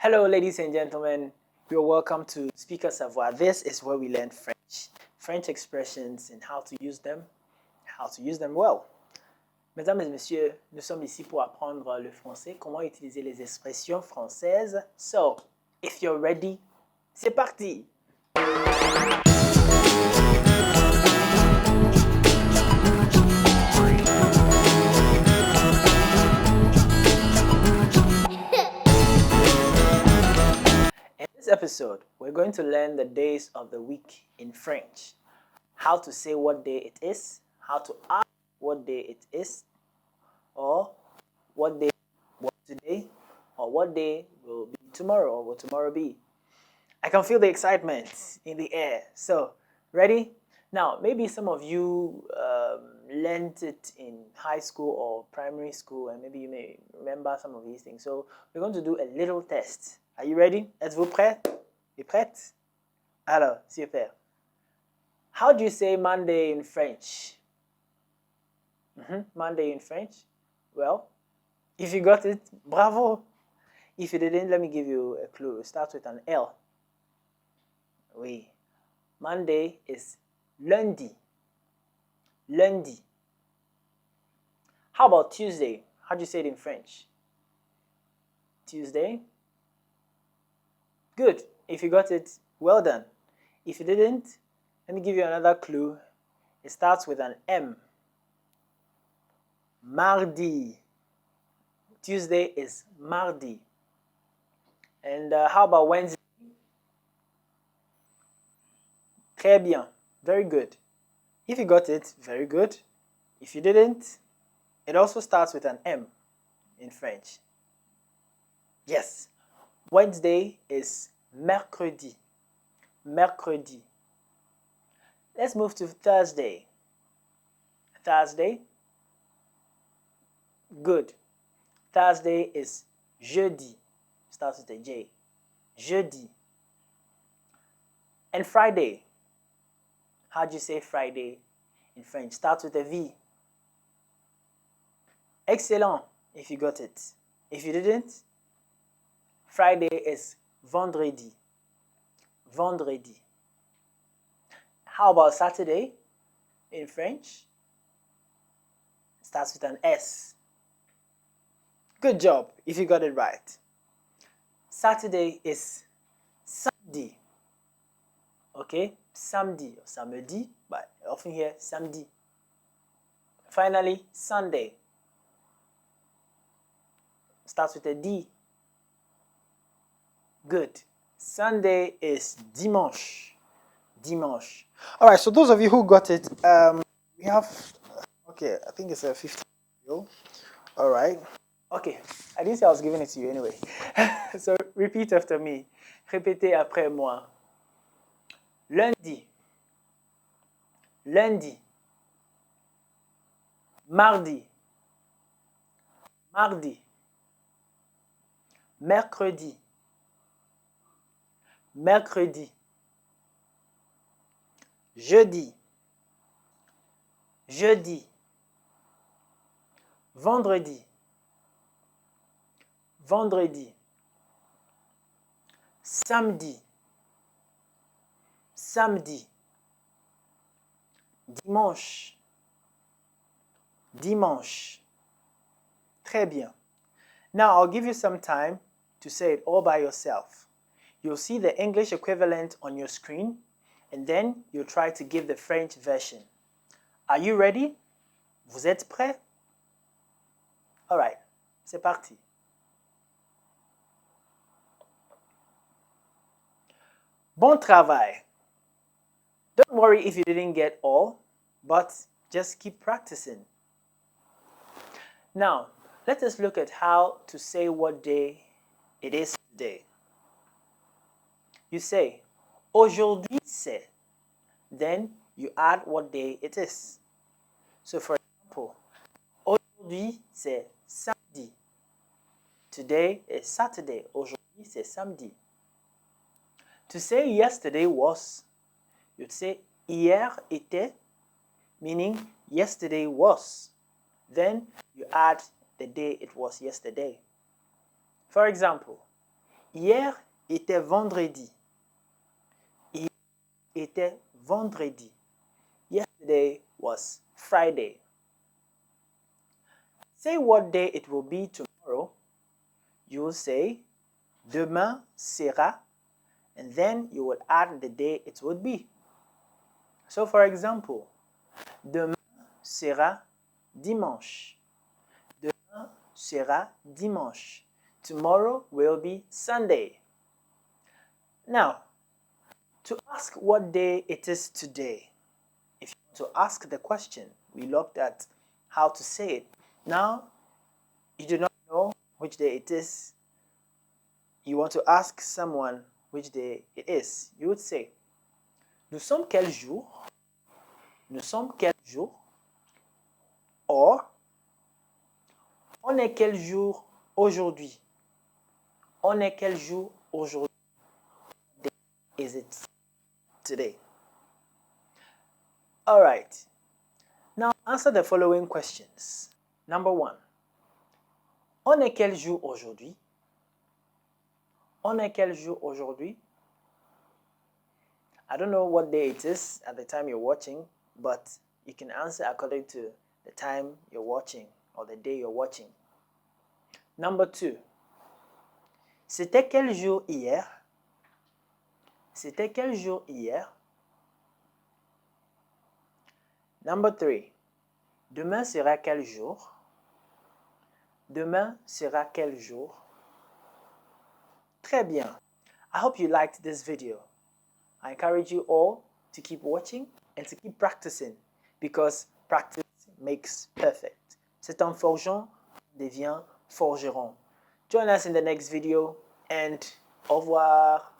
Hello, ladies and gentlemen. You're welcome to Speaker Savoir. This is where we learn French expressions and how to use them well. Mesdames et messieurs, nous sommes ici pour apprendre le français, comment utiliser les expressions françaises. So, if you're ready, c'est parti! In this episode, we're going to learn the days of the week in French. How to say what day it is, how to ask what day it is, or what day was today, or what day will be tomorrow, or will tomorrow be. I can feel the excitement in the air. So, ready? Now, maybe some of you learned it in high school or primary school, and maybe you may remember some of these things. So, we're going to do a little test. Are you ready? Êtes-vous prêt? Et prête? Alors, super. How do you say Monday in French? Monday in French? Well, if you got it, bravo. If you didn't, let me give you a clue. It starts with an L. Oui. Monday is lundi. Lundi. How about Tuesday? How do you say it in French? Tuesday? Good. If you got it, well done. If you didn't, let me give you another clue. It starts with an M. Mardi. Tuesday is Mardi. And how about Wednesday? Très bien. Very good. If you got it, very good. If you didn't, it also starts with an M in French. Yes. Wednesday is Mercredi. Mercredi. Let's move to Thursday. Thursday. Good. Thursday is Jeudi. Starts with a J. Jeudi. And Friday. How do you say Friday in French? Starts with a V. Excellent, if you got it. If you didn't, Friday is Vendredi. Vendredi. How about Saturday in French? It starts with an S. Good job if you got it right. Saturday is Samedi. Okay? Samedi or Samedi, but I often hear Samedi. Finally, Sunday. Starts with a D. Good. Sunday is Dimanche. Dimanche. All right, so those of you who got it, we have, okay, I think it's a 15 video. All right. Okay, I didn't say I was giving it to you anyway. So repeat after me. Répétez après moi. Lundi. Lundi. Mardi. Mardi. Mercredi. Mercredi. Jeudi. Jeudi. Vendredi. Vendredi. Samedi. Samedi. Dimanche. Dimanche. Très bien. Now, I'll give you some time to say it all by yourself. You'll see the English equivalent on your screen, and then you'll try to give the French version. Are you ready? Vous êtes prêt? All right, c'est parti. Bon travail. Don't worry if you didn't get all, but just keep practicing. Now, let us look at how to say what day it is today. You say, Aujourd'hui, c'est. Then you add what day it is. So for example, Aujourd'hui, c'est Samedi. Today is Saturday. Aujourd'hui, c'est Samedi. To say yesterday was, you'd say Hier, était, meaning yesterday was. Then you add the day it was yesterday. For example, Hier était vendredi. Hier était vendredi. Yesterday was Friday. Say what day it will be tomorrow. You will say demain sera, and then you will add the day it would be. So for example, demain sera dimanche. Demain sera dimanche. Tomorrow will be Sunday. Now, to ask what day it is today, if you want to ask the question, we looked at how to say it. Now, you do not know which day it is. You want to ask someone which day it is. You would say, nous sommes quel jour? Nous sommes quel jour? Or, on est quel jour aujourd'hui? On est quel jour aujourd'hui? What day is it today? All right. Now answer the following questions. Number 1. On est quel jour aujourd'hui? On est quel jour aujourd'hui? I don't know what day it is at the time you're watching, but you can answer according to the time you're watching or the day you're watching. Number 2. C'était quel jour hier? C'était quel jour hier? Number 3. Demain sera quel jour? Demain sera quel jour? Très bien. I hope you liked this video. I encourage you all to keep watching and to keep practicing because practice makes perfect. C'est en forgeant qu'on devient forgeron. Join us in the next video and au revoir.